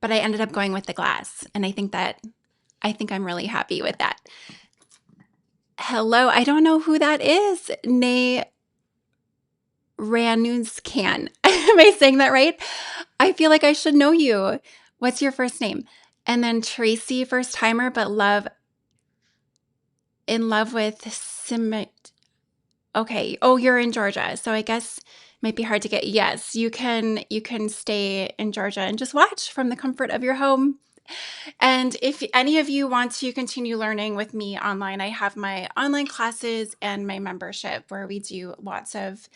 but I ended up going with the glass, and I think I'm really happy with that. Hello, I don't know who that is. Nay Ranuscan. Am I saying that right? I feel like I should know you. What's your first name? And then Tracy, first timer, but in love with Simit. Okay. Oh, you're in Georgia. So I guess it might be hard to get. Yes, you can stay in Georgia and just watch from the comfort of your home. And if any of you want to continue learning with me online, I have my online classes and my membership where we do lots of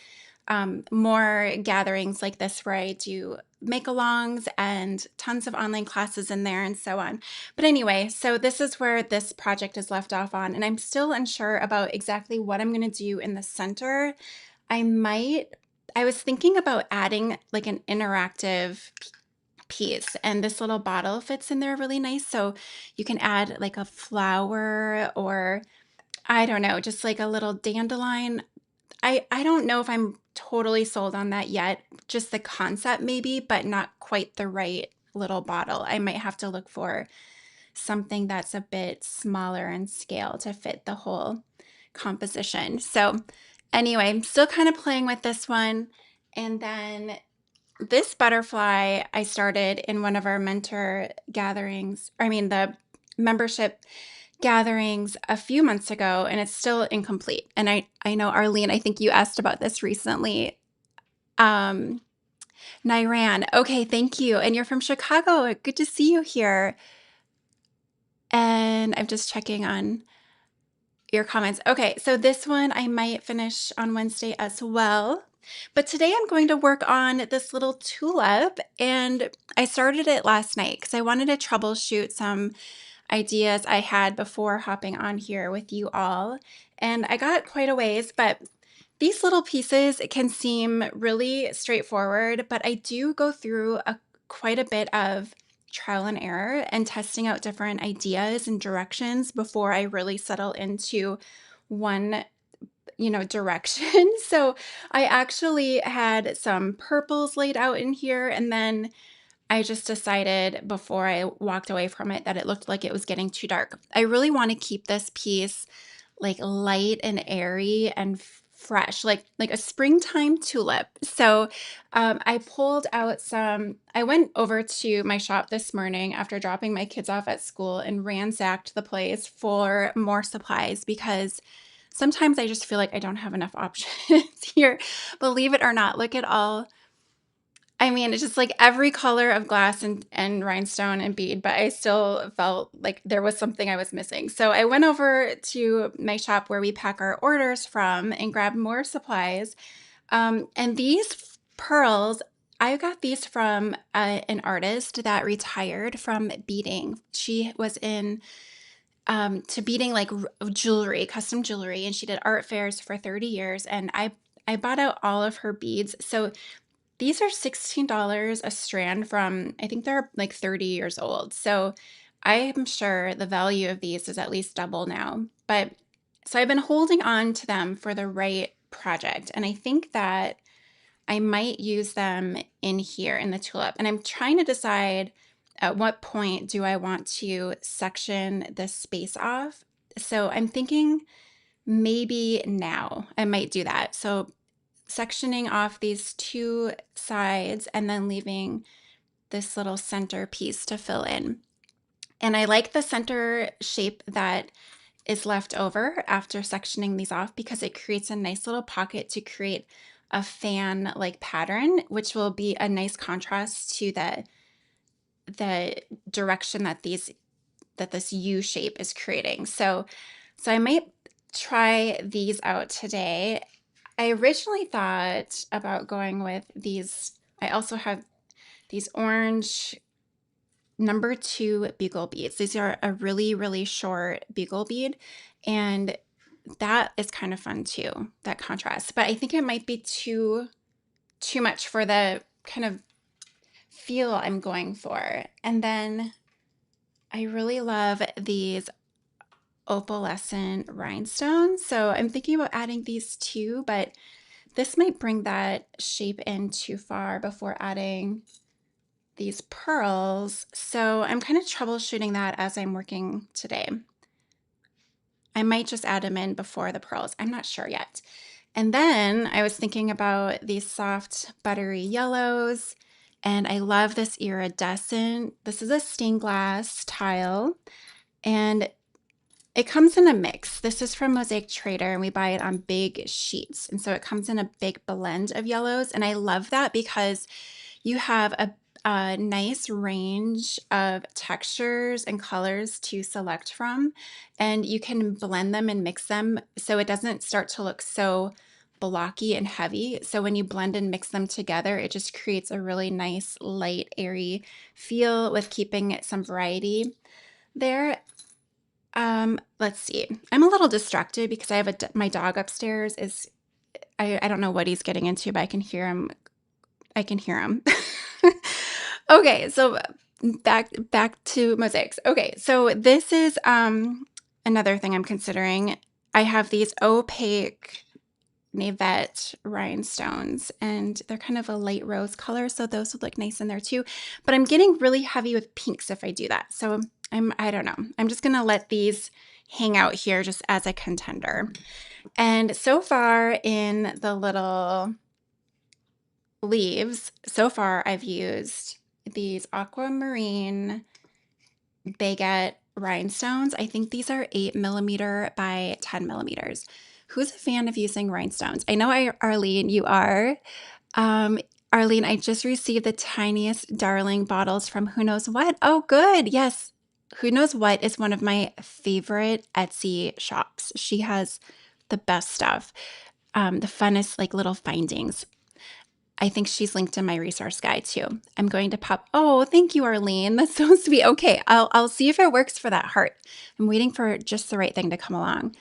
more gatherings like this where I do make-alongs and tons of online classes in there and so on. But anyway, so this is where this project is left off on, and I'm still unsure about exactly what I'm going to do in the center. I was thinking about adding like an interactive piece, and this little bottle fits in there really nice. So you can add like a flower, or I don't know, just like a little dandelion. I don't know if I'm totally sold on that yet. Just the concept maybe, but not quite the right little bottle. I might have to look for something that's a bit smaller in scale to fit the whole composition. So anyway, I'm still kind of playing with this one. And then this butterfly I started in one of our mentor gatherings, I mean the membership gatherings a few months ago, and it's still incomplete. And I know, Arlene, I think you asked about this recently. Um, Niran, okay, thank you. And you're from Chicago. Good to see you here. And I'm just checking on your comments. Okay, so this one I might finish on Wednesday as well. But today I'm going to work on this little tulip, and I started it last night because I wanted to troubleshoot some ideas I had before hopping on here with you all. And I got quite a ways, but these little pieces can seem really straightforward, but I do go through quite a bit of trial and error and testing out different ideas and directions before I really settle into one, direction. So I actually had some purples laid out in here, and then I just decided before I walked away from it that it looked like it was getting too dark. I really want to keep this piece like light and airy and fresh, like a springtime tulip. So I pulled out some. I went over to my shop this morning after dropping my kids off at school and ransacked the place for more supplies because sometimes I just feel like I don't have enough options here. Believe it or not, look at all. I mean, it's just like every color of glass and rhinestone and bead, but I still felt like there was something I was missing. So I went over to my shop where we pack our orders from and grabbed more supplies. And these pearls, I got these from an artist that retired from beading. She was in to beading like jewelry, custom jewelry, and she did art fairs for 30 years. And I bought out all of her beads. So these are $16 a strand from, I think they're like 30 years old. So I'm sure the value of these is at least double now. But so I've been holding on to them for the right project. And I think that I might use them in here in the tulip. And I'm trying to decide at what point do I want to section this space off. So I'm thinking maybe now I might do that. So sectioning off these two sides and then leaving this little center piece to fill in. And I like the center shape that is left over after sectioning these off because it creates a nice little pocket to create a fan like pattern, which will be a nice contrast to the direction that this U shape is creating. So I might try these out today. I originally thought about going with these. I also have these orange number 2 bugle beads. These are a really, really short bugle bead, and that is kind of fun too, that contrast. But I think it might be too much for the kind of feel I'm going for. And then I really love these opalescent rhinestones. So I'm thinking about adding these too, but this might bring that shape in too far before adding these pearls. So I'm kind of troubleshooting that as I'm working today. I might just add them in before the pearls. I'm not sure yet. And then I was thinking about these soft buttery yellows, and I love this iridescent. This is a stained glass tile, and it comes in a mix. This is from Mosaic Trader, and we buy it on big sheets. And so it comes in a big blend of yellows. And I love that because you have a nice range of textures and colors to select from, and you can blend them and mix them so it doesn't start to look so blocky and heavy. So when you blend and mix them together, it just creates a really nice, light, airy feel with keeping some variety there. Let's see. I'm a little distracted because I have my dog upstairs is I don't know what he's getting into, but I can hear him. I can hear him. Okay, so back to mosaics. Okay, so this is another thing I'm considering. I have these opaque Navette rhinestones, and they're kind of a light rose color, so those would look nice in there too. But I'm getting really heavy with pinks if I do that. So I don't know. I'm just gonna let these hang out here just as a contender. And so far in the little leaves, so far I've used these aquamarine baguette rhinestones. I think these are 8mm by 10mm. Who's a fan of using rhinestones? I know Arlene, you are. Um, Arlene, I just received the tiniest darling bottles from Who Knows What. Oh, good. Yes. Who Knows What is one of my favorite Etsy shops. She has the best stuff, the funnest like little findings. I think she's linked in my resource guide too. I'm going to pop. Oh, thank you, Arlene. That's so sweet. Okay, I'll see if it works for that heart. I'm waiting for just the right thing to come along.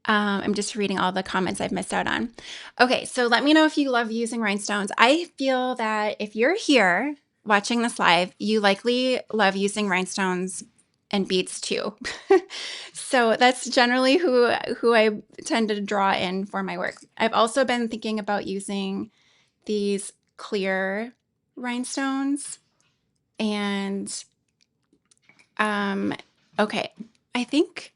I'm just reading all the comments I've missed out on. Okay, so let me know if you love using rhinestones. I feel that if you're here watching this live, you likely love using rhinestones and beads too. So that's generally who I tend to draw in for my work. I've also been thinking about using these clear rhinestones, and okay, I think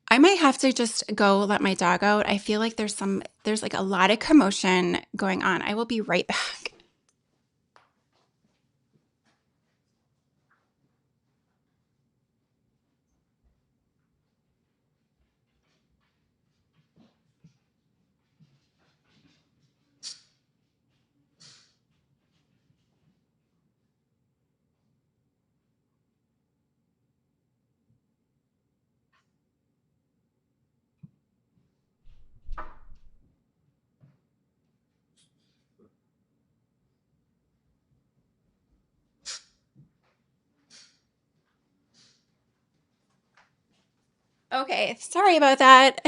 I might have to just go let my dog out. I feel like there's like a lot of commotion going on. I will be right back. Okay, sorry about that.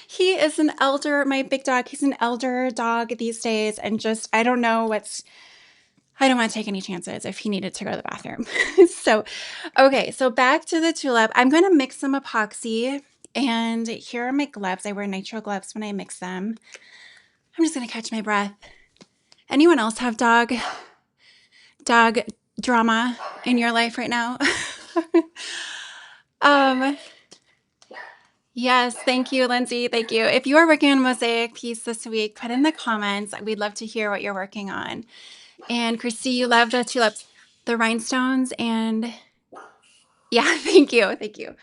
He is an elder, my big dog. He's an elder dog these days, and just I don't know what's I don't want to take any chances if he needed to go to the bathroom. So, okay, so back to the tulip. I'm going to mix some epoxy, and here are my gloves. I wear nitrile gloves when I mix them. I'm just going to catch my breath. Anyone else have dog drama in your life right now? um, yes, thank you, Lindsay. Thank you. If you are working on a mosaic piece this week, put in the comments. We'd love to hear what you're working on. And Christy, you love the tulips, the rhinestones, and yeah, thank you. Thank you.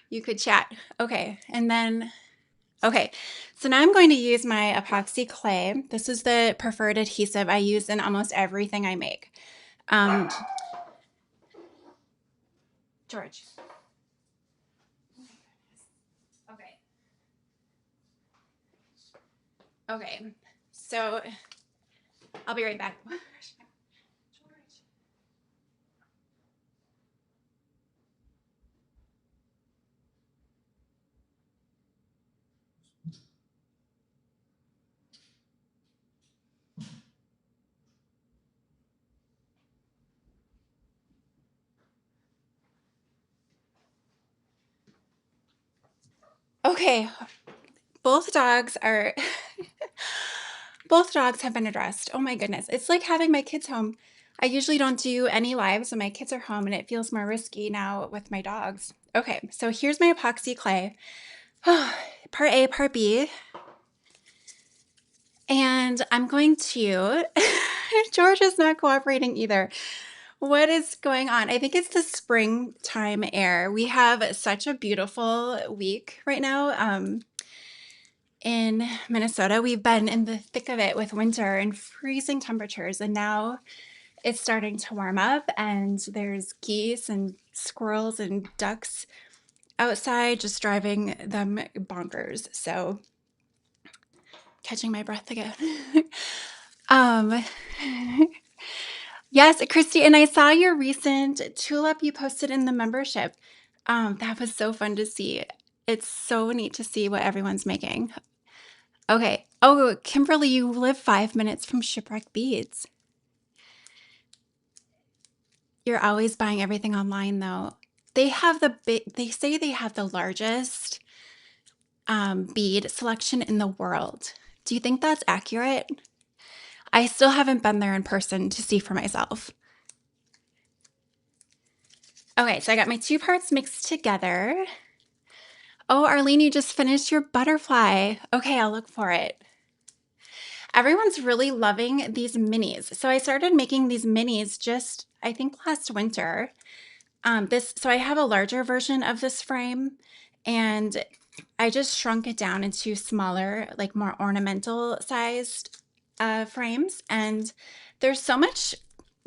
You could chat. Okay. And then, okay. So now I'm going to use my Apoxie Clay. This is the preferred adhesive I use in almost everything I make. George. Okay. Okay. So I'll be right back. Okay. Both dogs are Both dogs have been addressed. Oh my goodness. It's like having my kids home. I usually don't do any lives when my kids are home, and it feels more risky now with my dogs. Okay, so here's my epoxy clay. Part A, part B. And I'm going to, George is not cooperating either. What is going on? I think it's the springtime air. We have such a beautiful week right now. In Minnesota, we've been in the thick of it with winter and freezing temperatures, and now it's starting to warm up, and there's geese and squirrels and ducks outside just driving them bonkers. So, catching my breath again. um, yes, Christy, and I saw your recent tulip you posted in the membership. That was so fun to see. It's so neat to see what everyone's making. Okay. Oh, Kimberly, you live 5 minutes from Shipwreck Beads. You're always buying everything online, though. They have they say they have the largest bead selection in the world. Do you think that's accurate? I still haven't been there in person to see for myself. Okay, so I got my 2 parts mixed together. Oh, Arlene, you just finished your butterfly. Okay, I'll look for it. Everyone's really loving these minis. So I started making these minis just, I think, last winter. So I have a larger version of this frame, and I just shrunk it down into smaller, like more ornamental sized frames. And there's so much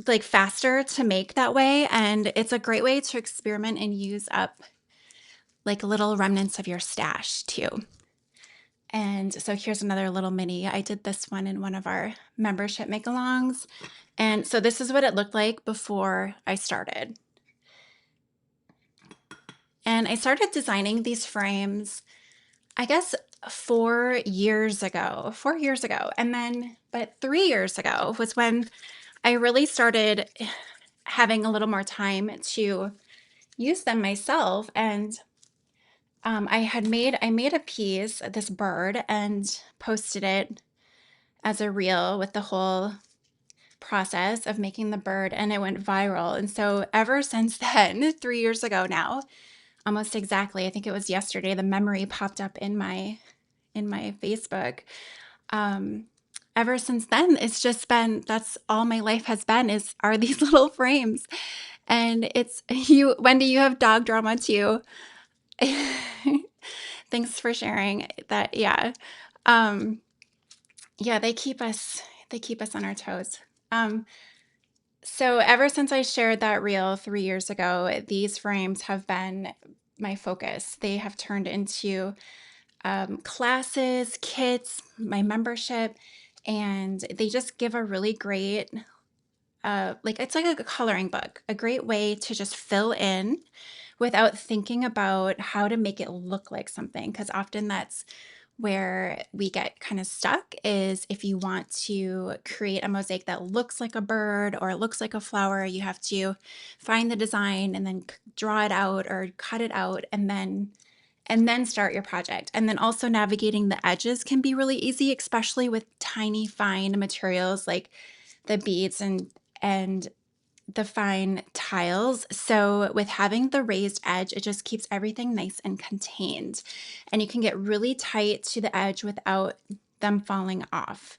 like faster to make that way. And it's a great way to experiment and use up like little remnants of your stash too. And so here's another little mini. I did this one in one of our membership make-alongs. And so this is what it looked like before I started. And I started designing these frames, I guess 4 years ago. 4 years ago. And then, but 3 years ago was when I really started having a little more time to use them myself. And I made a piece, this bird, and posted it as a reel with the whole process of making the bird, and it went viral. And so ever since then, 3 years ago now, almost exactly, I think it was yesterday, the memory popped up in my Facebook. Ever since then, it's just been, that's all my life has been, are these little frames. And it's you, Wendy, you have dog drama too. Thanks for sharing that. Yeah. Yeah, they keep us on our toes. So ever since I shared that reel 3 years ago, these frames have been my focus. They have turned into classes, kits, my membership, and they just give a really great, like it's like a coloring book, a great way to just fill in without thinking about how to make it look like something. Because often that's where we get kind of stuck, is if you want to create a mosaic that looks like a bird or it looks like a flower, you have to find the design and then draw it out or cut it out and then start your project. And then also navigating the edges can be really easy, especially with tiny fine materials like the beads and the fine tiles. So with having the raised edge, it just keeps everything nice and contained. And you can get really tight to the edge without them falling off.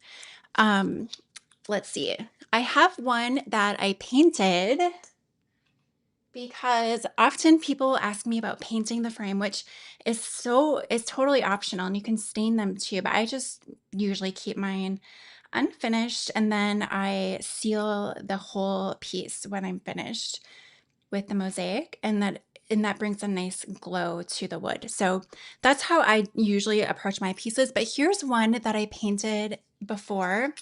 Let's see. I have one that I painted because often people ask me about painting the frame, which is totally optional, and you can stain them too, but I just usually keep mine unfinished, and then I seal the whole piece when I'm finished with the mosaic, and that brings a nice glow to the wood. So that's how I usually approach my pieces. But here's one that I painted before,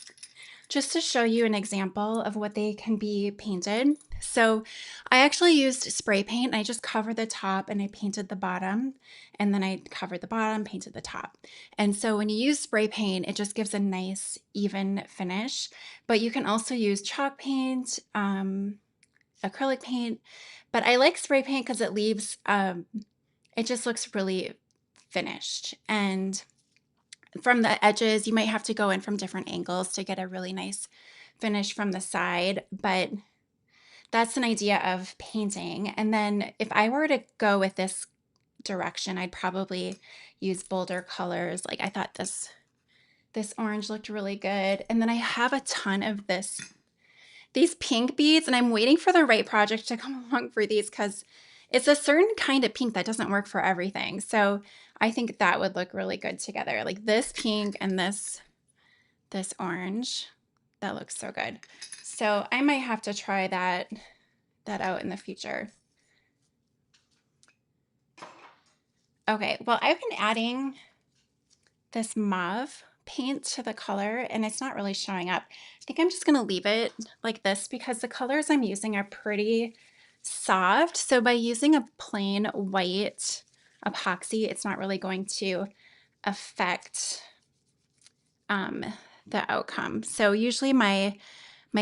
just to show you an example of what they can be painted. So I actually used spray paint. I just covered the top and I painted the bottom, and then I covered the bottom, painted the top. And so when you use spray paint, it just gives a nice even finish. But you can also use chalk paint, acrylic paint, but I like spray paint because it leaves, it just looks really finished. And from the edges. You might have to go in from different angles to get a really nice finish from the side, but that's an idea of painting. And then if I were to go with this direction, I'd probably use bolder colors. Like I thought this orange looked really good. And then I have a ton of these pink beads, and I'm waiting for the right project to come along for these because it's a certain kind of pink that doesn't work for everything. So I think that would look really good together. Like this pink and this orange, that looks so good. So I might have to try that out in the future. Okay, well, I've been adding this mauve paint to the color and it's not really showing up. I think I'm just gonna leave it like this because the colors I'm using are pretty soft. So by using a plain white epoxy, it's not really going to affect the outcome. So usually my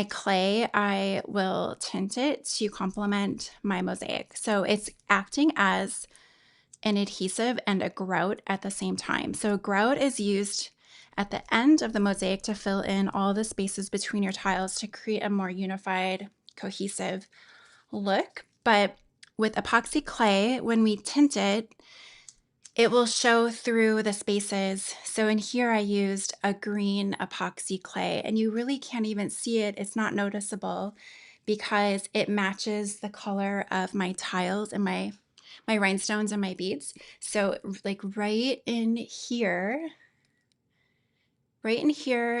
clay, I will tint it to complement my mosaic. So it's acting as an adhesive and a grout at the same time. So a grout is used at the end of the mosaic to fill in all the spaces between your tiles to create a more unified, cohesive look. But with epoxy clay, when we tint it, it will show through the spaces. So in here I used a green epoxy clay and you really can't even see it. It's not noticeable because it matches the color of my tiles and my rhinestones and my beads. So like right in here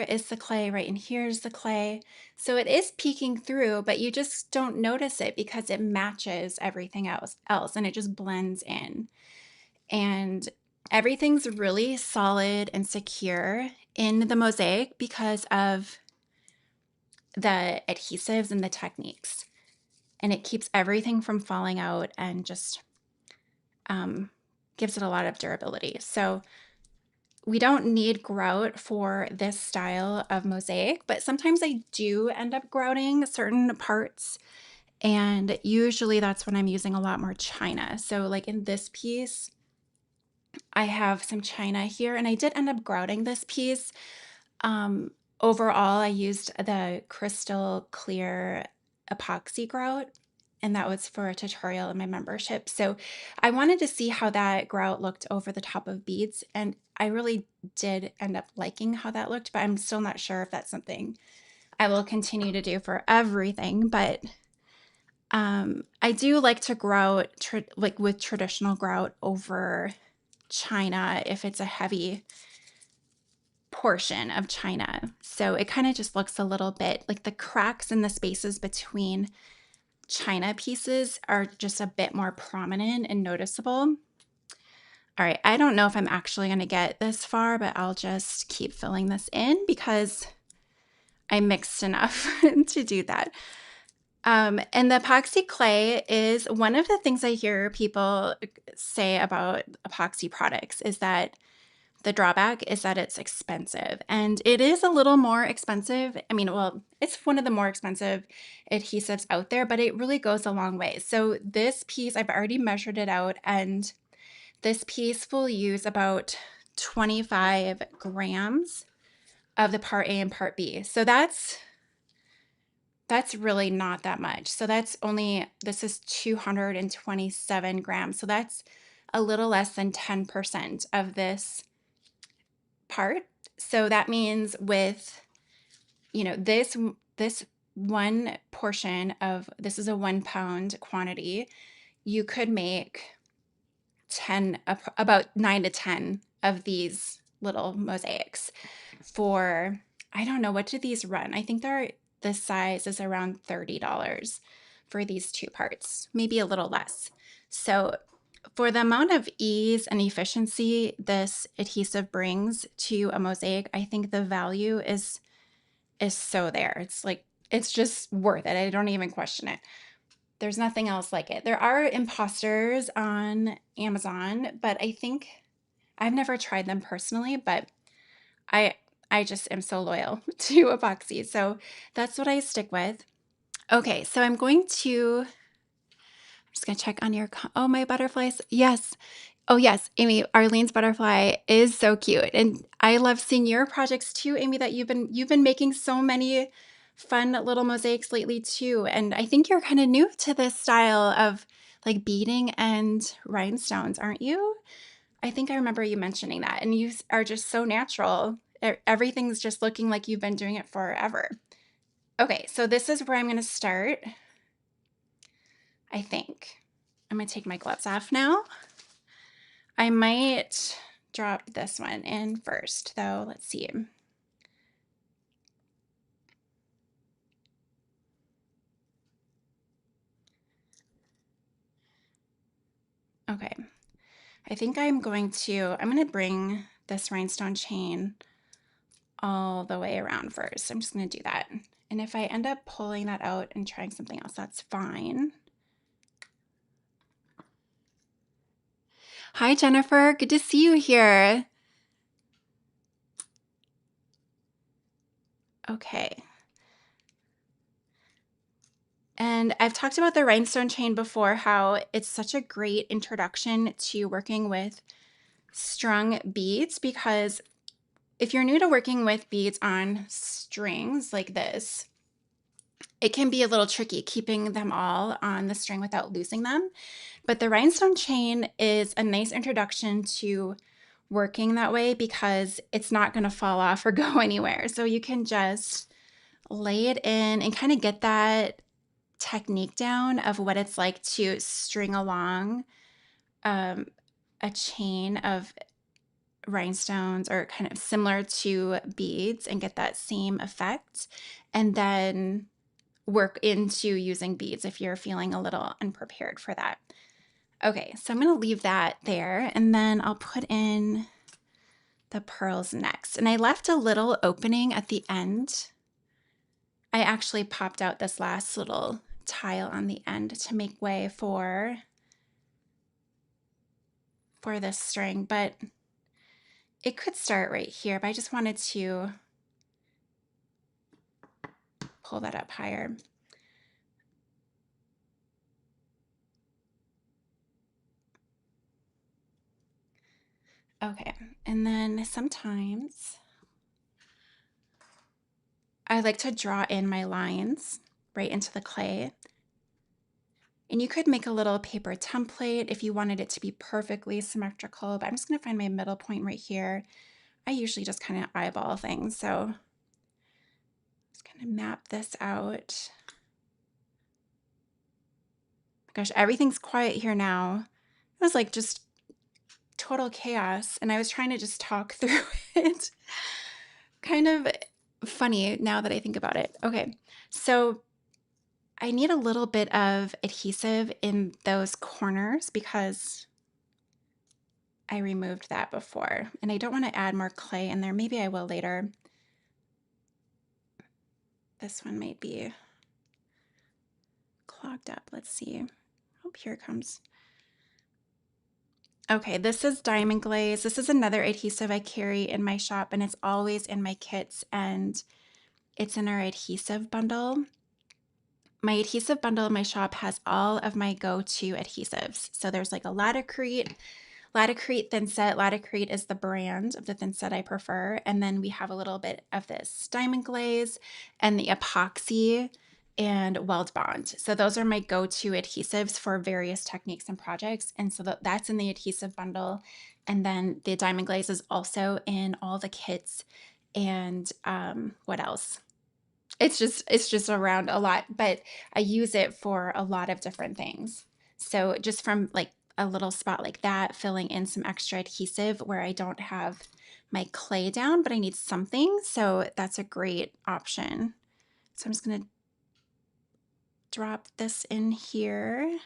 is the clay, right in here is the clay. So it is peeking through, but you just don't notice it because it matches everything else and it just blends in. And everything's really solid and secure in the mosaic because of the adhesives and the techniques. And it keeps everything from falling out and just gives it a lot of durability. So we don't need grout for this style of mosaic, but sometimes I do end up grouting certain parts. And usually that's when I'm using a lot more china. So like in this piece, I have some china here and I did end up grouting this piece. Overall, I used the crystal clear epoxy grout and that was for a tutorial in my membership. So I wanted to see how that grout looked over the top of beads and I really did end up liking how that looked, but I'm still not sure if that's something I will continue to do for everything. But I do like to grout like with traditional grout over china if it's a heavy portion of china. So it kind of just looks a little bit like the cracks in the spaces between china pieces are just a bit more prominent and noticeable. All right, I don't know if I'm actually going to get this far, but I'll just keep filling this in because I mixed enough to do that. And the epoxy clay is one of the things I hear people say about epoxy products is that the drawback is that it's expensive, and it is a little more expensive. I mean, well, it's one of the more expensive adhesives out there, but it really goes a long way. So this piece, I've already measured it out, and this piece will use about 25 grams of the part A and part B. So that's really not that much. So that's only, this is 227 grams. So that's a little less than 10% of this part. So that means with, you know, this one portion of, this is a 1 pound quantity, you could make about 9 to 10 of these little mosaics for, I don't know, what do these run? I think the size is around $30 for these two parts, maybe a little less. So for the amount of ease and efficiency this adhesive brings to a mosaic, I think the value is so there. It's like, it's just worth it. I don't even question it. There's nothing else like it. There are imposters on Amazon, but I think I've never tried them personally, but I just am so loyal to epoxy. So that's what I stick with. Okay, so I'm just going to check on your, oh, my butterflies. Yes, Oh yes, Amy, Arlene's butterfly is so cute. And I love seeing your projects too, Amy, that you've been making so many fun little mosaics lately too. And I think you're kind of new to this style of like beading and rhinestones, aren't you? I think I remember you mentioning that. And you are just so natural. Everything's just looking like you've been doing it forever. Okay, so this is where I'm going to start, I think. I'm going to take my gloves off now. I might drop this one in first, though. Let's see. Okay, I think I'm going to bring this rhinestone chain all the way around first. I'm just going to do that. And if I end up pulling that out and trying something else, that's fine. Hi, Jennifer. Good to see you here. Okay. And I've talked about the rhinestone chain before, how it's such a great introduction to working with strung beads, because if you're new to working with beads on strings like this, it can be a little tricky keeping them all on the string without losing them. But the rhinestone chain is a nice introduction to working that way because it's not going to fall off or go anywhere. So you can just lay it in and kind of get that technique down of what it's like to string along a chain of rhinestones or kind of similar to beads and get that same effect, and then work into using beads if you're feeling a little unprepared for that. Okay, so I'm going to leave that there, and then I'll put in the pearls next. And I left a little opening at the end. I actually popped out this last little tile on the end to make way for this string, but it could start right here, but I just wanted to pull that up higher. Okay, and then sometimes I like to draw in my lines right into the clay. And you could make a little paper template if you wanted it to be perfectly symmetrical, but I'm just gonna find my middle point right here. I usually just kind of eyeball things, so just kind of map this out. Gosh, everything's quiet here now. It was like just total chaos, and I was trying to just talk through it. Kind of funny now that I think about it. Okay, so I need a little bit of adhesive in those corners because I removed that before, and I don't want to add more clay in there. Maybe I will later. This one might be clogged up. Let's see. Oh, here it comes. Okay, this is Diamond Glaze. This is another adhesive I carry in my shop, and it's always in my kits, and it's in our adhesive bundle. My adhesive bundle in my shop has all of my go-to adhesives. So there's like a Laticrete thin set. Laticrete is the brand of the thin set I prefer. And then we have a little bit of this Diamond Glaze and the Epoxy and Weld Bond. So those are my go-to adhesives for various techniques and projects. And so that's in the adhesive bundle. And then the Diamond Glaze is also in all the kits. And what else? It's just around a lot, but I use it for a lot of different things. So just from like a little spot like that, filling in some extra adhesive where I don't have my clay down, but I need something. So that's a great option. So I'm just going to drop this in here.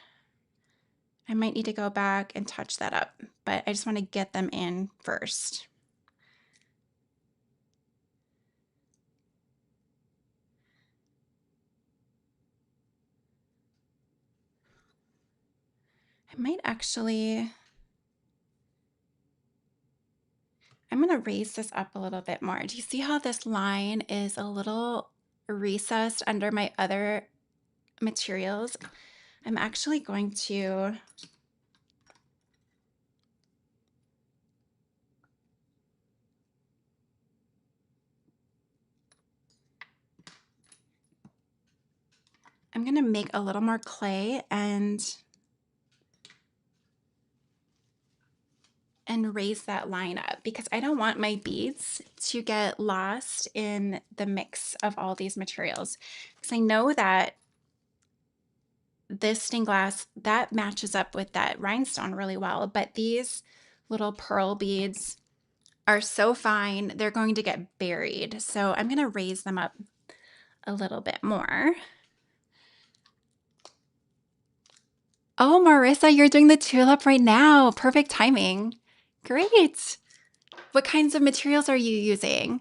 I might need to go back and touch that up, but I just want to get them in first. I might actually, I'm going to raise this up a little bit more. Do you see how this line is a little recessed under my other materials? I'm actually going to I'm going to make a little more clay and raise that line up because I don't want my beads to get lost in the mix of all these materials. Because I know that this stained glass, that matches up with that rhinestone really well, but these little pearl beads are so fine, they're going to get buried. So I'm going to raise them up a little bit more. Oh, Marissa, you're doing the tulip right now. Perfect timing. Great. What kinds of materials are you using?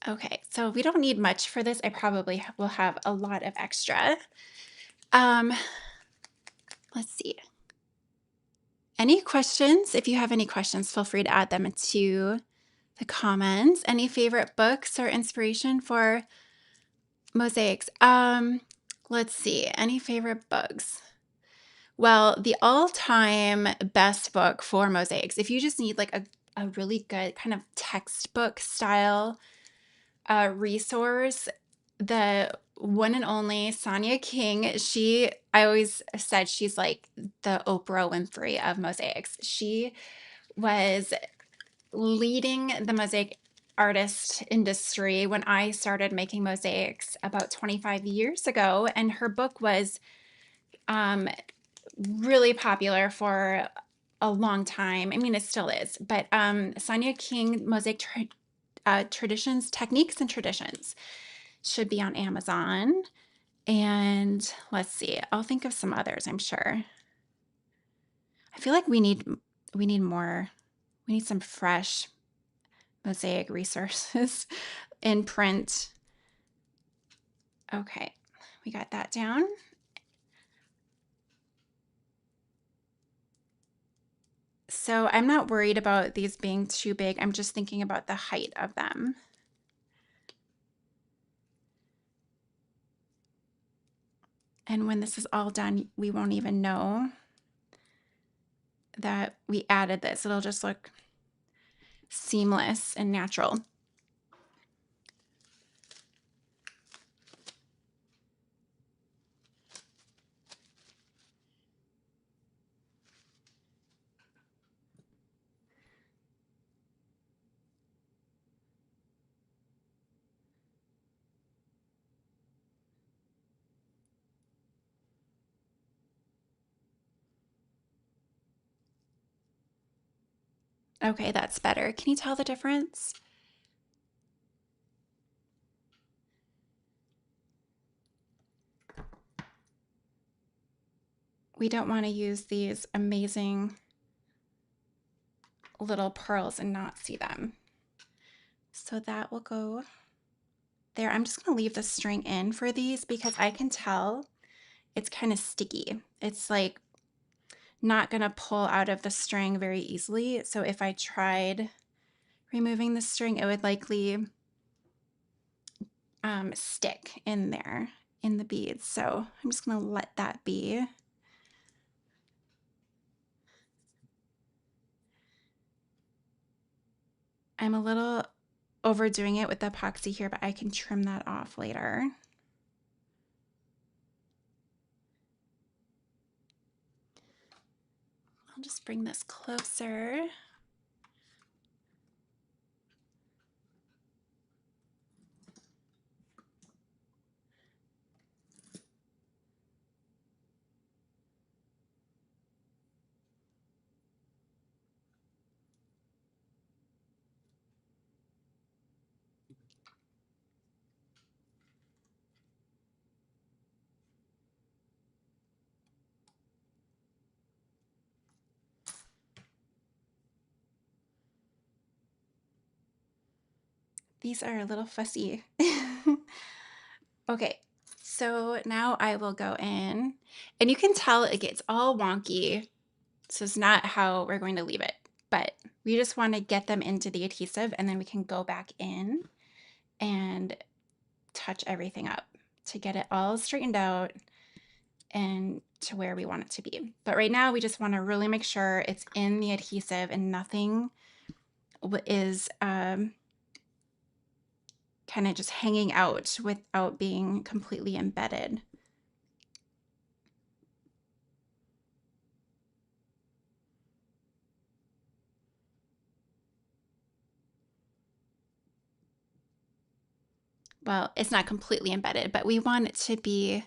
Okay, so we don't need much for this. I probably will have a lot of extra. Um, let's see. Any questions? If you have any questions, feel free to add them to the comments. Any favorite books or inspiration for mosaics? Let's see. Any favorite books? Well, the all-time best book for mosaics, if you just need like a really good kind of textbook style resource, the one and only Sonia King, I always said she's like the Oprah Winfrey of mosaics. She was leading the mosaic artist industry when I started making mosaics about 25 years ago, and her book was really popular for a long time. I mean, it still is, but Sonia King, Mosaic Traditions, Techniques and Traditions should be on Amazon. And let's see, I'll think of some others, I'm sure. I feel like we need more. We need some fresh mosaic resources in print. Okay, we got that down. So I'm not worried about these being too big. I'm just thinking about the height of them. And when this is all done, we won't even know that we added this. It'll just look seamless and natural. Okay, that's better. Can you tell the difference? We don't want to use these amazing little pearls and not see them. So that will go there. I'm just going to leave the string in for these because I can tell it's kind of sticky. It's like not going to pull out of the string very easily. So if I tried removing the string, it would likely stick in there in the beads. So I'm just going to let that be. I'm a little overdoing it with the epoxy here, but I can trim that off later. I'll just bring this closer. These are a little fussy. Okay, so now I will go in, and you can tell it gets all wonky. So it's not how we're going to leave it, but we just want to get them into the adhesive, and then we can go back in and touch everything up to get it all straightened out and to where we want it to be. But right now we just want to really make sure it's in the adhesive and nothing is kind of just hanging out without being completely embedded. Well, it's not completely embedded, but we want it to be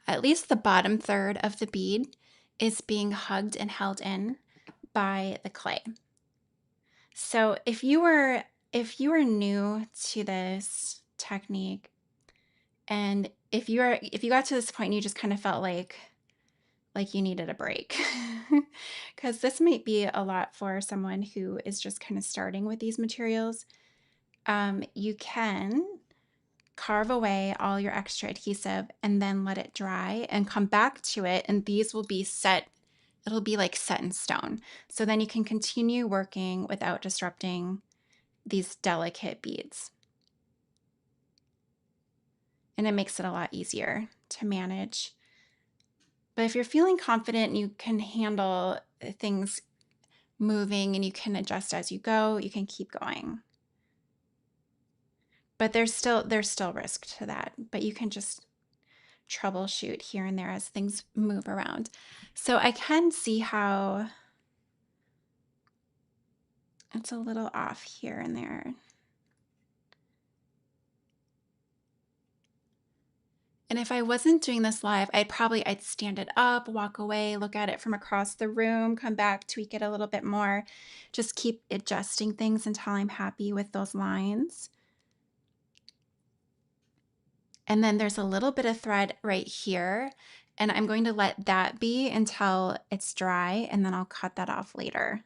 at least the bottom third of the bead is being hugged and held in by the clay. So if you were new to this technique, and if you got to this point and you just kind of felt like you needed a break, because this might be a lot for someone who is just kind of starting with these materials, you can carve away all your extra adhesive and then let it dry and come back to it, and these will be set. It'll be like set in stone. So then you can continue working without disrupting these delicate beads. And it makes it a lot easier to manage. But if you're feeling confident and you can handle things moving and you can adjust as you go, you can keep going. But there's still risk to that, but you can just troubleshoot here and there as things move around. So I can see how it's a little off here and there. And if I wasn't doing this live, I'd stand it up, walk away, look at it from across the room, come back, tweak it a little bit more, just keep adjusting things until I'm happy with those lines. And then there's a little bit of thread right here, and I'm going to let that be until it's dry, and then I'll cut that off later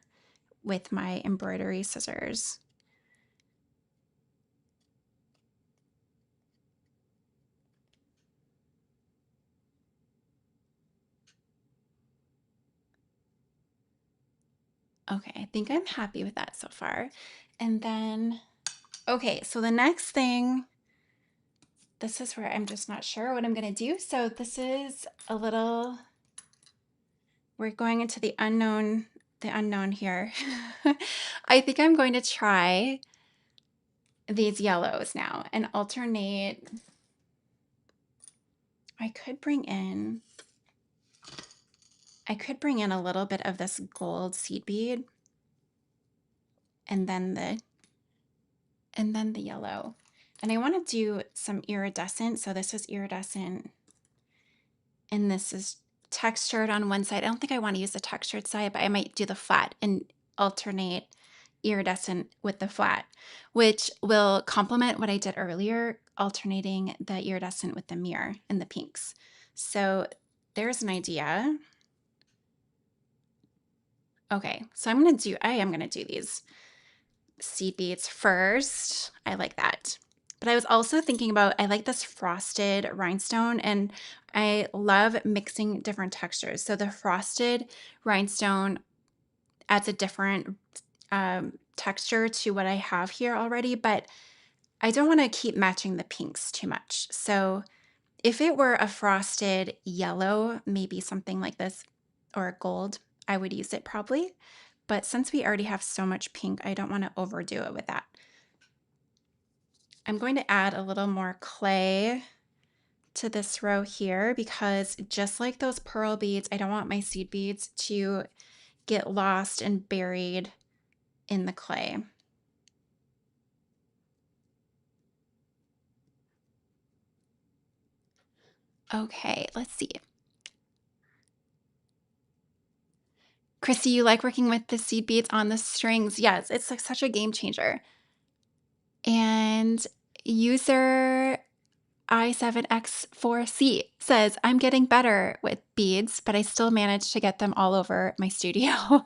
with my embroidery scissors. Okay, I think I'm happy with that so far. And then, okay, so the next thing, this is where I'm just not sure what I'm gonna do. So this is a little, we're going into the unknown here. I think I'm going to try these yellows now and alternate. I could bring in a little bit of this gold seed bead and then the yellow. And I want to do some iridescent. So this is iridescent and this is textured on one side. I don't think I want to use the textured side, but I might do the flat and alternate iridescent with the flat, which will complement what I did earlier, alternating the iridescent with the mirror and the pinks. So there's an idea. Okay, so I am gonna do these seed beads first. I like that. But I was also thinking about, I like this frosted rhinestone and I love mixing different textures. So the frosted rhinestone adds a different texture to what I have here already, but I don't want to keep matching the pinks too much. So if it were a frosted yellow, maybe something like this, or a gold, I would use it probably. But since we already have so much pink, I don't want to overdo it with that. I'm going to add a little more clay to this row here because just like those pearl beads, I don't want my seed beads to get lost and buried in the clay. Okay, let's see. Chrissy, you like working with the seed beads on the strings? Yes, it's like such a game changer. And user I7X4C says, I'm getting better with beads, but I still manage to get them all over my studio.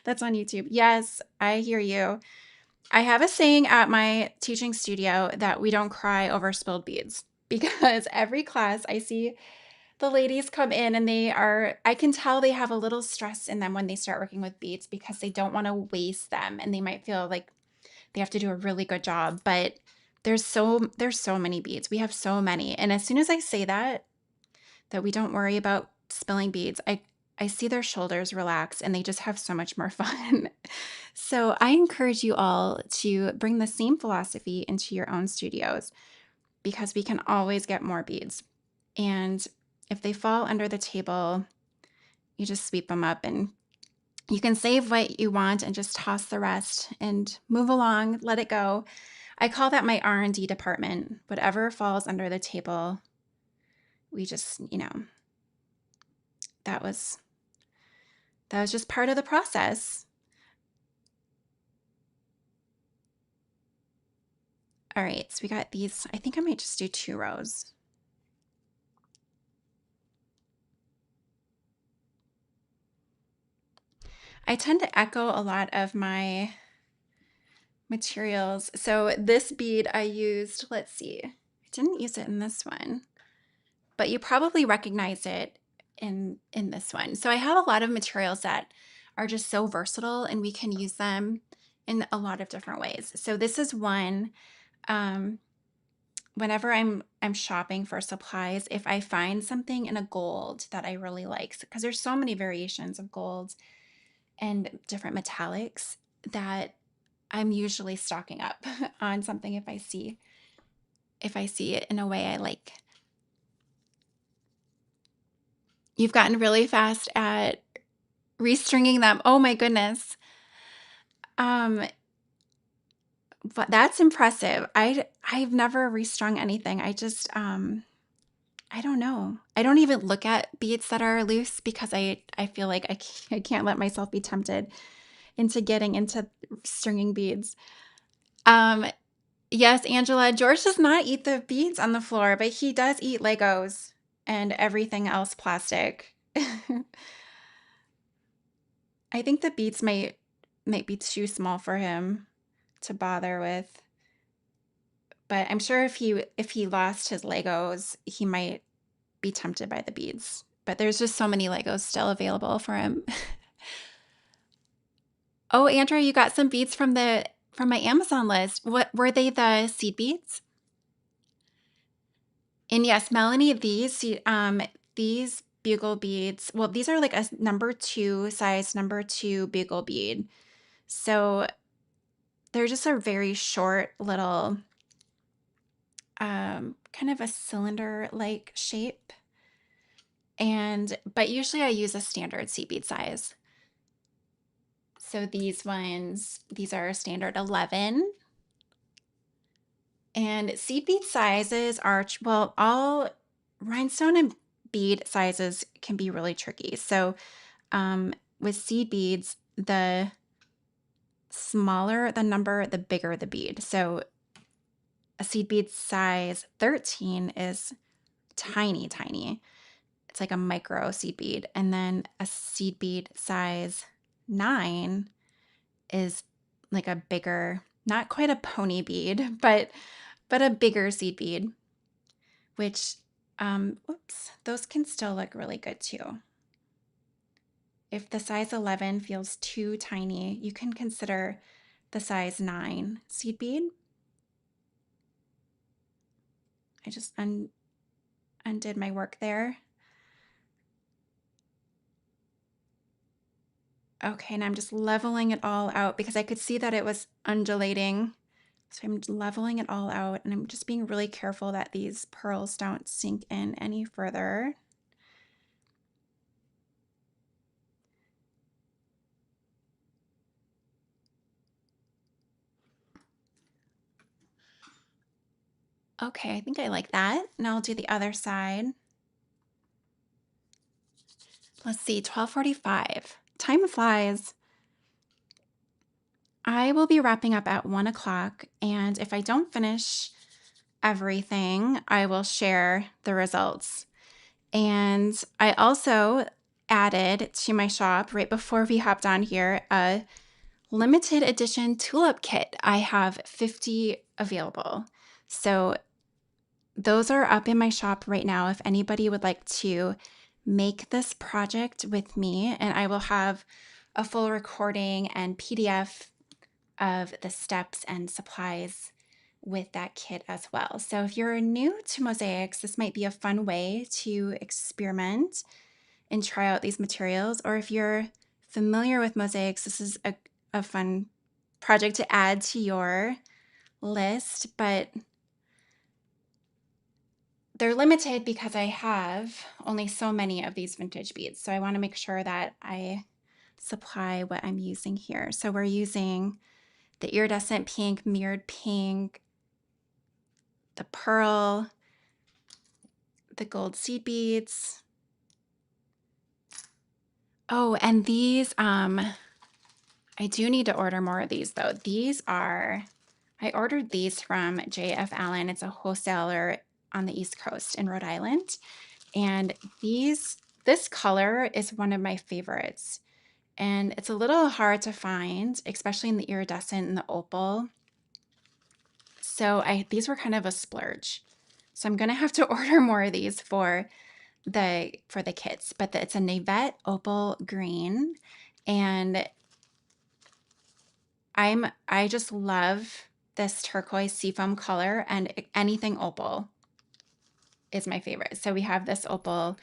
That's on YouTube. Yes, I hear you. I have a saying at my teaching studio that we don't cry over spilled beads because every class I see the ladies come in and I can tell they have a little stress in them when they start working with beads because they don't want to waste them and they might feel like they have to do a really good job, but there's so many beads. We have so many. And as soon as I say that we don't worry about spilling beads, I see their shoulders relax and they just have so much more fun. So I encourage you all to bring the same philosophy into your own studios because we can always get more beads. And if they fall under the table, you just sweep them up and you can save what you want and just toss the rest and move along, let it go. I call that my R&D department. Whatever falls under the table, we just, that was just part of the process. All right, so we got these. I think I might just do 2 rows. I tend to echo a lot of my materials. So this bead I used, let's see, I didn't use it in this one, but you probably recognize it in this one. So I have a lot of materials that are just so versatile and we can use them in a lot of different ways. So this is one, whenever I'm shopping for supplies, if I find something in a gold that I really like, because there's so many variations of golds and different metallics, that I'm usually stocking up on something if I see it in a way I like. You've gotten really fast at restringing them. Oh my goodness. But that's impressive. I've never restrung anything. I just I don't know. I don't even look at beads that are loose because I feel like I can't let myself be tempted into getting into stringing beads. Yes, Angela, George does not eat the beads on the floor, but he does eat Legos and everything else plastic. I think the beads might be too small for him to bother with. But I'm sure if he lost his Legos, he might be tempted by the beads. But there's just so many Legos still available for him. Oh, Andrea, you got some beads from my Amazon list. What were they, the seed beads? And yes, Melanie, these bugle beads, well, these are like a size number 2 bugle bead. So they're just a very short little kind of a cylinder-like shape. But usually I use a standard seed bead size. So these are standard 11. And seed bead sizes are, well, all rhinestone and bead sizes can be really tricky. So with seed beads, the smaller the number, the bigger the bead. So a seed bead size 13 is tiny, tiny. It's like a micro seed bead. And then a seed bead size 9 is like a bigger, not quite a pony bead, but a bigger seed bead, which, whoops, those can still look really good too. If the size 11 feels too tiny, you can consider the size 9 seed bead. I just undid my work there. Okay, and I'm just leveling it all out because I could see that it was undulating. So I'm leveling it all out and I'm just being really careful that these pearls don't sink in any further. Okay, I think I like that. Now I'll do the other side. Let's see, 12:45. Time flies. I will be wrapping up at 1 o'clock, and if I don't finish everything, I will share the results. And I also added to my shop right before we hopped on here a limited edition tulip kit. I have 50 available. So those are up in my shop right now if anybody would like to make this project with me, and I will have a full recording and PDF of the steps and supplies with that kit as well. So if you're new to mosaics, this might be a fun way to experiment and try out these materials. Or if you're familiar with mosaics, this is a fun project to add to your list, but they're limited because I have only so many of these vintage beads. So I want to make sure that I supply what I'm using here. So we're using the iridescent pink, mirrored pink, the pearl, the gold seed beads. Oh, and these, I do need to order more of these though. I ordered these from J.F. Allen. It's a wholesaler on the East Coast in Rhode Island. And this color is one of my favorites. And it's a little hard to find, especially in the iridescent and the opal. So these were kind of a splurge. So I'm gonna have to order more of these for the kits. But it's a Navette opal green, and I just love this turquoise seafoam color, and anything opal is my favorite. So we have this opal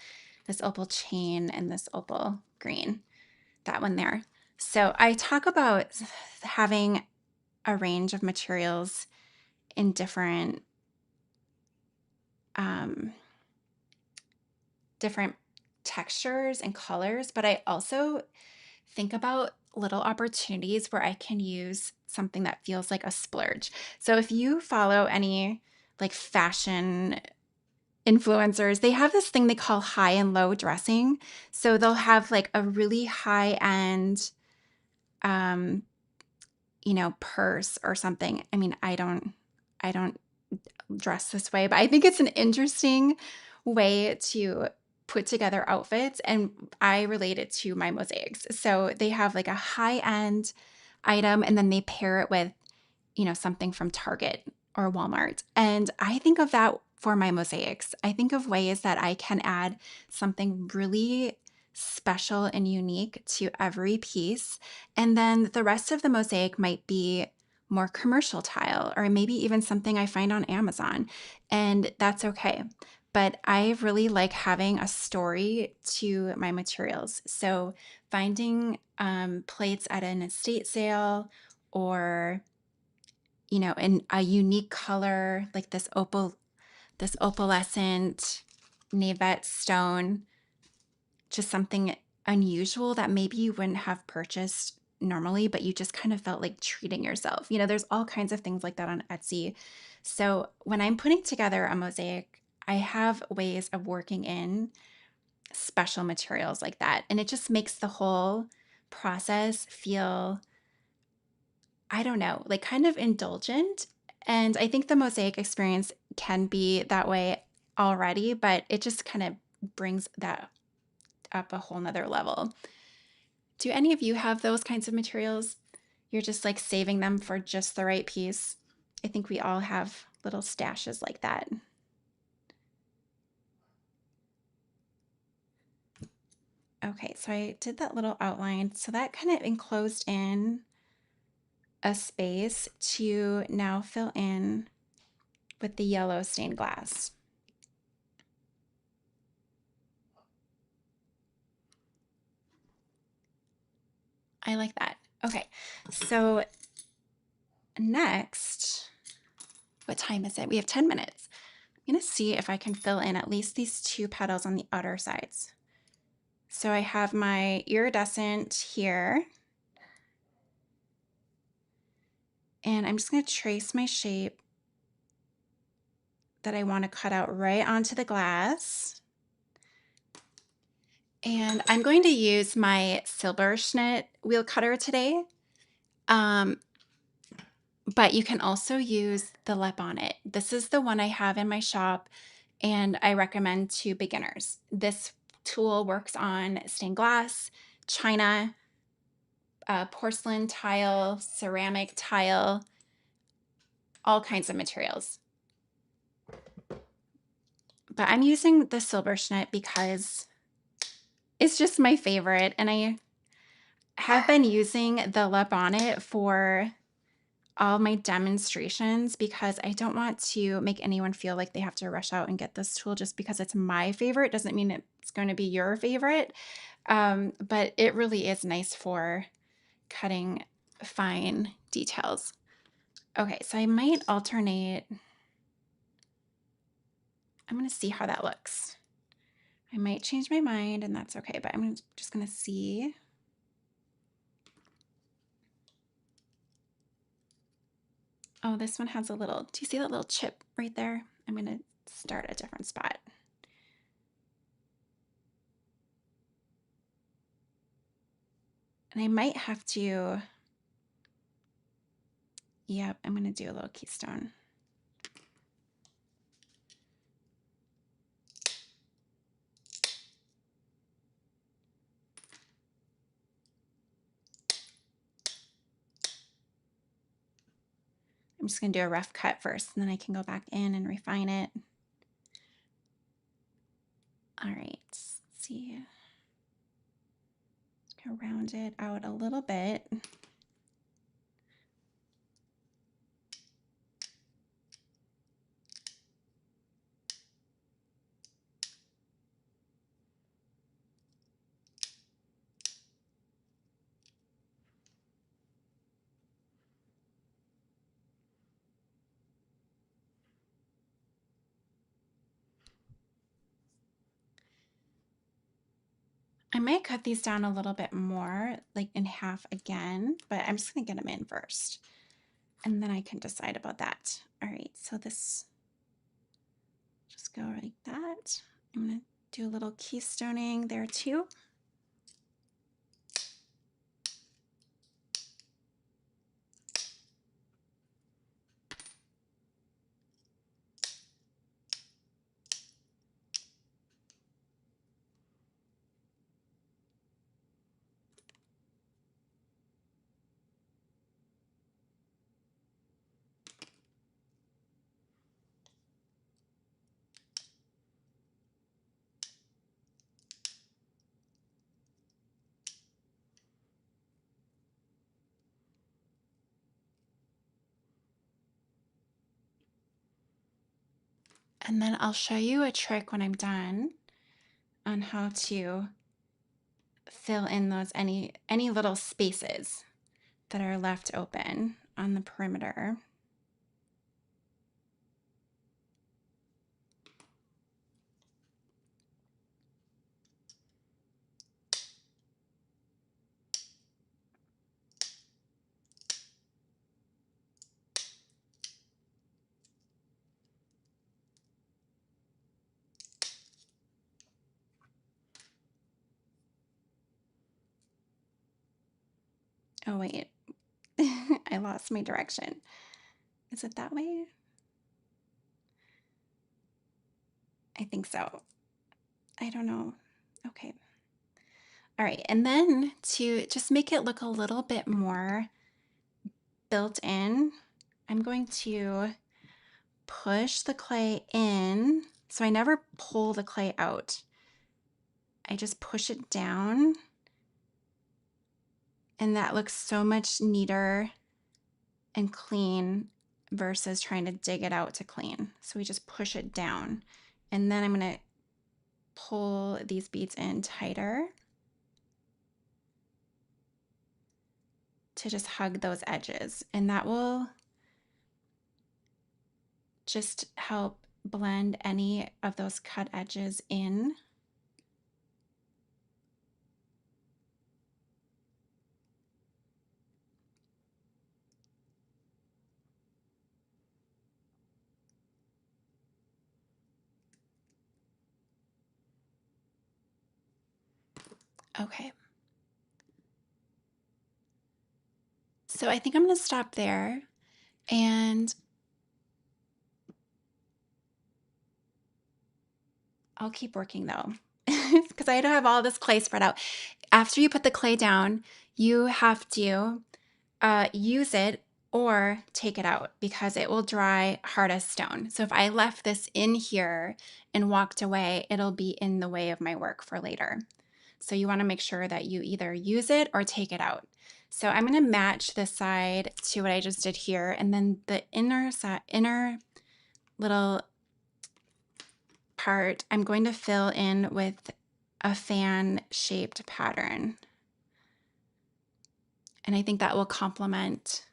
chain and this opal green, that one there. So I talk about having a range of materials in different different textures and colors, but I also think about little opportunities where I can use something that feels like a splurge. So if you follow any like fashion influencers, they have this thing they call high and low dressing. So they'll have like a really high end purse or something. I mean, I don't dress this way, but I think it's an interesting way to put together outfits, and I relate it to my mosaics. So they have like a high-end item, and then they pair it with, something from Target or Walmart. And I think of that for my mosaics. I think of ways that I can add something really special and unique to every piece. And then the rest of the mosaic might be more commercial tile, or maybe even something I find on Amazon. And that's okay. But I really like having a story to my materials. So finding plates at an estate sale, or in a unique color like this opalescent Navette stone, just something unusual that maybe you wouldn't have purchased normally, but you just kind of felt like treating yourself. There's all kinds of things like that on Etsy. So when I'm putting together a mosaic, I have ways of working in special materials like that. And it just makes the whole process feel, I don't know, like kind of indulgent. And I think the mosaic experience can be that way already, but it just kind of brings that up a whole nother level. Do any of you have those kinds of materials? You're just like saving them for just the right piece. I think we all have little stashes like that. Okay, so I did that little outline. So that kind of enclosed in a space to now fill in with the yellow stained glass. I like that. Okay, so next, what time is it? We have 10 minutes. I'm gonna see if I can fill in at least these 2 petals on the outer sides. So I have my iridescent here, and I'm just gonna trace my shape that I want to cut out right onto the glass. And I'm going to use my Silberschnitt wheel cutter today. But you can also use the lip on it. This is the one I have in my shop, and I recommend to beginners. This tool works on stained glass, china, porcelain tile, ceramic tile, all kinds of materials. But I'm using the Silberschnitt because it's just my favorite, and I have been using the lip on it for all my demonstrations because I don't want to make anyone feel like they have to rush out and get this tool just because it's my favorite. Doesn't mean it's going to be your favorite. But it really is nice for cutting fine details. Okay, so I might alternate. I'm going to see how that looks. I might change my mind and that's okay, but I'm just going to see. Oh, this one has a little, do you see that little chip right there? I'm going to start a different spot. And I might have to, yep, I'm going to do a little keystone. I'm just going to do a rough cut first, and then I can go back in and refine it. All right, let's see. Just going to round it out a little bit. I might cut these down a little bit more, like in half again, but I'm just going to get them in first, and then I can decide about that. All right, so this, just go like that. I'm going to do a little keystoning there too. And then I'll show you a trick when I'm done on how to fill in those any little spaces that are left open on the perimeter. Oh wait, I lost my direction. Is it that way? I think so. I don't know. Okay. All right, and then to just make it look a little bit more built in, I'm going to push the clay in. So I never pull the clay out. I just push it down, and that looks so much neater and clean versus trying to dig it out to clean. So we just push it down, and then I'm going to pull these beads in tighter to just hug those edges, and that will just help blend any of those cut edges in. Okay. So I think I'm going to stop there, and I'll keep working though, because I don't have all this clay spread out. After you put the clay down, you have to use it or take it out because it will dry hard as stone. So if I left this in here and walked away, it'll be in the way of my work for later. So you want to make sure that you either use it or take it out. So I'm going to match this side to what I just did here. And then the inner little part, I'm going to fill in with a fan shaped pattern. And I think that will complement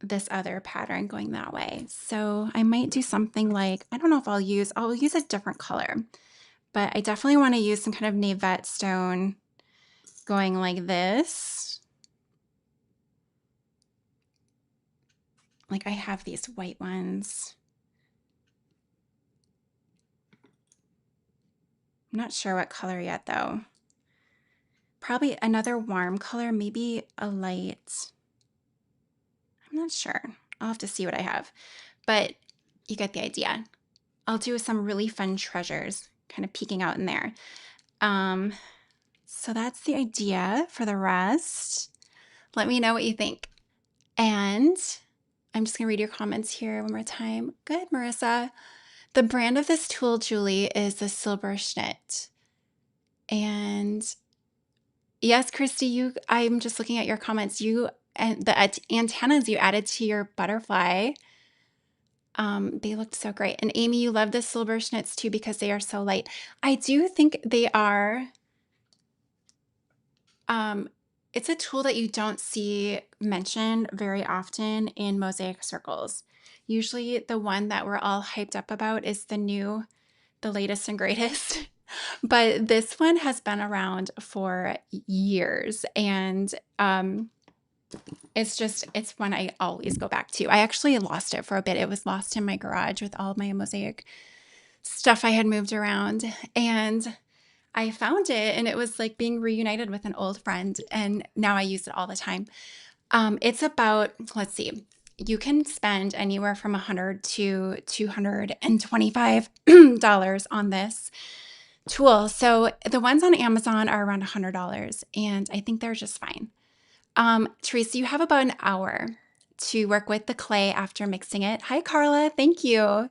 this other pattern going that way. So I might do something like, I don't know if I'll use a different color, but I definitely want to use some kind of Navette stone going like this. Like I have these white ones. I'm not sure what color yet though. Probably another warm color, maybe a light. I'm not sure. I'll have to see what I have, but you get the idea. I'll do some really fun treasures kind of peeking out in there. So that's the idea for the rest. Let me know what you think. And I'm just gonna read your comments here one more time. Good, Marissa. The brand of this tool, Julie, is the Silberschnitt. And yes, Christy, I'm just looking at your comments. You and the antennas you added to your butterfly, they looked so great. And Amy, you love the Silberschnitts too because they are so light. I do think they are. It's a tool that you don't see mentioned very often in mosaic circles. Usually the one that we're all hyped up about is the latest and greatest. But this one has been around for years, and it's one I always go back to. I actually lost it for a bit. It was lost in my garage with all my mosaic stuff I had moved around, and I found it, and it was like being reunited with an old friend, and now I use it all the time. It's about, let's see, you can spend anywhere from $100 to $225 on this tool. So the ones on Amazon are around $100, and I think they're just fine. Teresa, you have about an hour to work with the clay after mixing it. Hi, Carla. Thank you.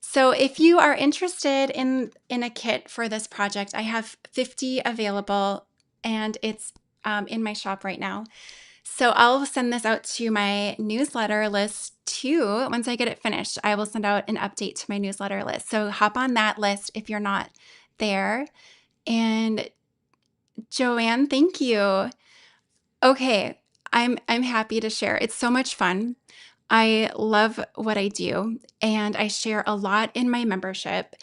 So if you are interested in a kit for this project, I have 50 available, and it's in my shop right now. So I'll send this out to my newsletter list too. Once I get it finished, I will send out an update to my newsletter list. So hop on that list if you're not there. And Joanne, thank you. Okay, I'm happy to share. It's so much fun. I love what I do, and I share a lot in my membership.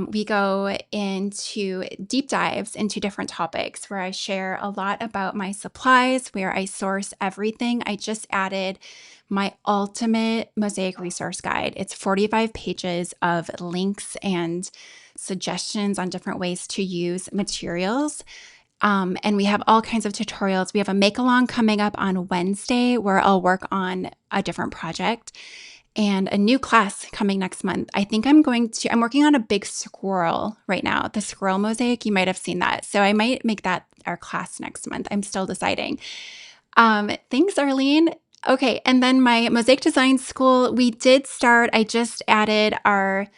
We go into deep dives into different topics where I share a lot about my supplies, where I source everything. I just added my ultimate mosaic resource guide. It's 45 pages of links and suggestions on different ways to use materials. And we have all kinds of tutorials. We have a make-along coming up on Wednesday where I'll work on a different project, and a new class coming next month. I think I'm working on a big squirrel right now, the squirrel mosaic. You might have seen that. So I might make that our class next month. I'm still deciding. Thanks, Arlene. Okay, and then my mosaic design school, we did start. I just added our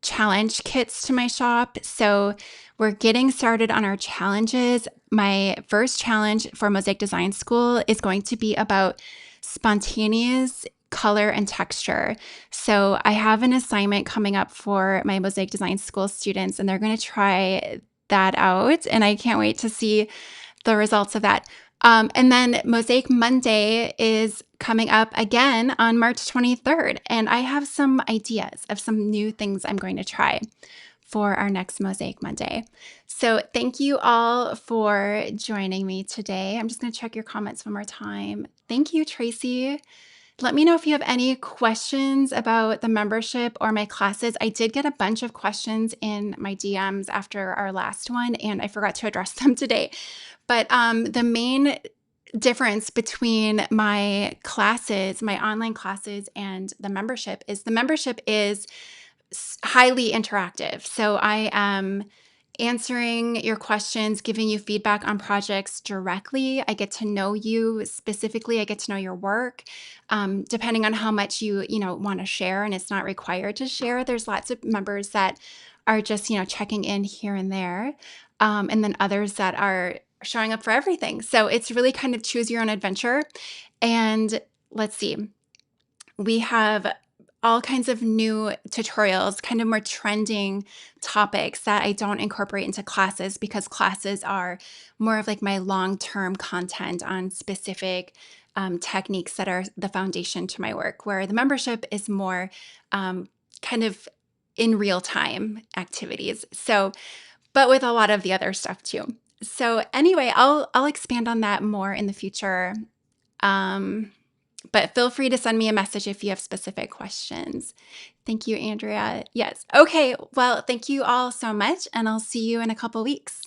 challenge kits to my shop. So we're getting started on our challenges. My first challenge for Mosaic Design School is going to be about spontaneous color and texture. So I have an assignment coming up for my Mosaic Design School students, and they're going to try that out. And I can't wait to see the results of that. And then Mosaic Monday is coming up again on March 23rd. And I have some ideas of some new things I'm going to try for our next Mosaic Monday. So thank you all for joining me today. I'm just going to check your comments one more time. Thank you, Tracy. Let me know if you have any questions about the membership or my classes. I did get a bunch of questions in my DMs after our last one, and I forgot to address them today. But the main difference between my classes, my online classes, and the membership is highly interactive. So I am answering your questions, giving you feedback on projects directly. I get to know you specifically. I get to know your work. Depending on how much you want to share, and it's not required to share. There's lots of members that are just checking in here and there. and then others that are showing up for everything. So it's really kind of choose your own adventure. And let's see, we have all kinds of new tutorials, kind of more trending topics that I don't incorporate into classes because classes are more of like my long-term content on specific techniques that are the foundation to my work, where the membership is more kind of in real time activities. So, but with a lot of the other stuff too. So anyway, I'll expand on that more in the future. But feel free to send me a message if you have specific questions. Thank you, Andrea. Yes. Okay. Well, thank you all so much, and I'll see you in a couple weeks.